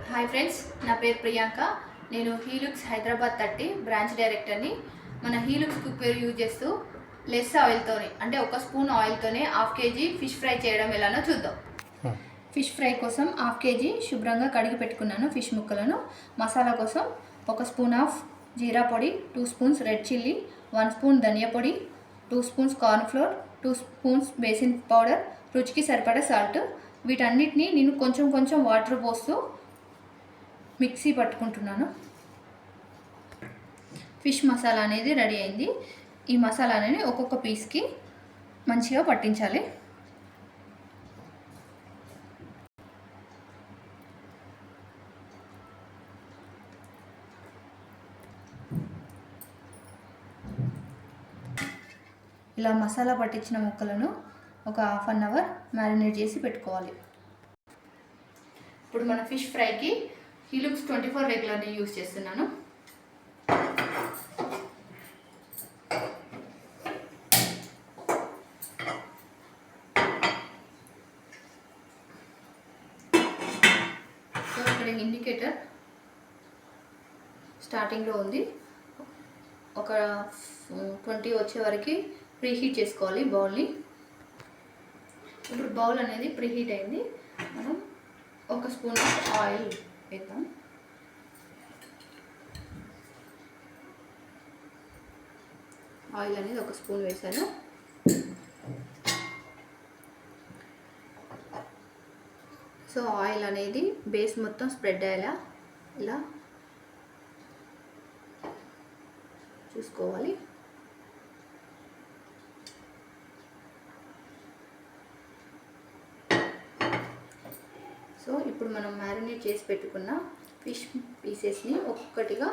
Hi friends, నా పేరు ప్రియాంక. నేను హీలుక్స్ హైదరాబాద్ 30 బ్రాంచ్ డైరెక్టర్ని. మన హీలుక్స్ కుక్వేర్ యూజ్ చేస్తూ లెస్ ఆయిల్తోనే, అంటే ఒక స్పూన్ ఆయిల్తోనే 1/2 kg ఫిష్ ఫ్రై చేయడం ఎలానో చూద్దాం. ఫిష్ ఫ్రై కోసం 1/2 kg శుభ్రంగా కడిగి పెట్టుకున్నాను ఫిష్ ముక్కలను. మసాలా కోసం 1 స్పూన్ ఆఫ్ జీరా పొడి, 2 స్పూన్స్ రెడ్ చిల్లీ, 1 స్పూన్ ధనియా పొడి, 2 spoons cornflour, 2 spoons basin powder, రుచికి సరిపడా సాల్ట్. వీటన్నిటిని నేను కొంచెం వాటర్ పోస్తూ మిక్సీ పట్టుకుంటున్నాను. ఫిష్ మసాలా అనేది రెడీ అయింది. ఈ మసాలాని ఒక్కొక్క పీస్కి మంచిగా పట్టించాలి. ఇలా మసాలా పట్టించిన ముక్కలను ఒక 1/2 అవర్ మ్యారినేట్ చేసి పెట్టుకోవాలి. ఇప్పుడు మన ఫిష్ ఫ్రైకి హీలుక్స్ 24 రెగ్యులర్ని యూజ్ చేస్తున్నాను. సో ఇక్కడ ఇండికేటర్ స్టార్టింగ్లో ఉంది. ఒక 20 వచ్చే వరకు ప్రీహీట్ చేసుకోవాలి బౌల్ని. ఇప్పుడు బౌల్ అనేది ప్రీహీట్ అయింది. మనం 1 స్పూన్ ఆయిల్ వేద్దాం. ఆయిల్ అనేది 1 స్పూన్ వేసాను. సో ఆయిల్ అనేది బేస్ మొత్తం స్ప్రెడ్ అయ్యేలా ఇలా చూసుకోవాలి. సో ఇప్పుడు మనం మ్యారినేట్ చేసి పెట్టుకున్న ఫిష్ పీసెస్ని ఒక్కొక్కటిగా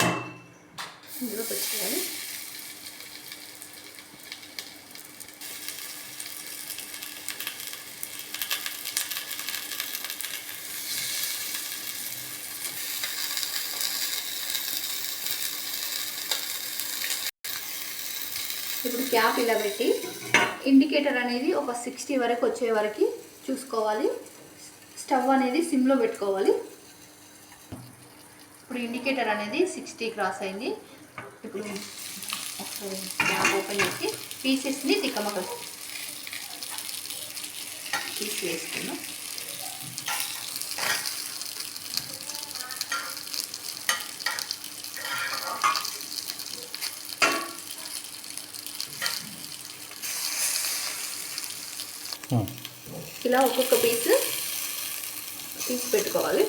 ఇందులో పెట్టుకోవాలి. ఇప్పుడు క్యాప్ ఇలా పెట్టి ఇండికేటర్ అనేది ఒక 60 వరకు వచ్చే వరకు చూసుకోవాలి. స్టవ్ అనేది సిమ్లో పెట్టుకోవాలి. ఇప్పుడు ఇండికేటర్ అనేది 60 క్రాస్ అయింది. ఇప్పుడు ఒకసారి క్యాప్ ఓపెన్ చేసి పీసెస్ని తిక్కమక తీసి వేసుకున్నాం. ఇలా ఒక్కొక్క పీస్ తీసి పెట్టుకోవాలి.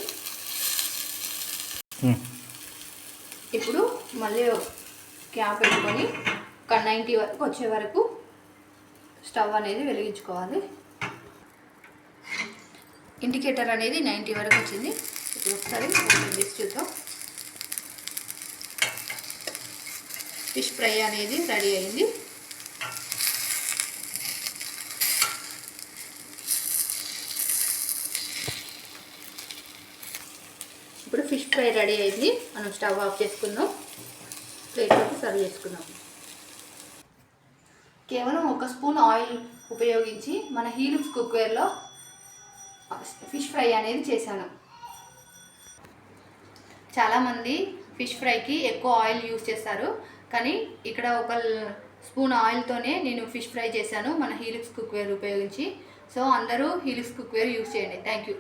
ఇప్పుడు మళ్ళీ క్యాప్ పెట్టుకొని ఒక 90 వరకు వచ్చే వరకు స్టవ్ అనేది వెలిగించుకోవాలి. ఇండికేటర్ అనేది 90 వరకు వచ్చింది. ఇప్పుడు ఒకసారి ఓపెన్ చేసి చూద్దాం. ఫిష్ ఫ్రై అనేది రెడీ అయింది. ఇప్పుడు ఫిష్ ఫ్రై రెడీ అయింది. మనం స్టవ్ ఆఫ్ చేసుకుందాం. ప్లేట్లోకి సర్వ్ చేసుకుందాం. కేవలం 1 స్పూన్ ఆయిల్ ఉపయోగించి మన హీలుక్స్ కుక్వేర్లో ఫిష్ ఫ్రై అనేది చేశాను. చాలామంది ఫిష్ ఫ్రైకి ఎక్కువ ఆయిల్ యూజ్ చేస్తారు, కానీ ఇక్కడ 1 స్పూన్ ఆయిల్తోనే నేను ఫిష్ ఫ్రై చేశాను మన హీలుక్స్ కుక్వేర్ ఉపయోగించి. సో అందరూ హీలుక్స్ కుక్వేర్ యూజ్ చేయండి. Thank you.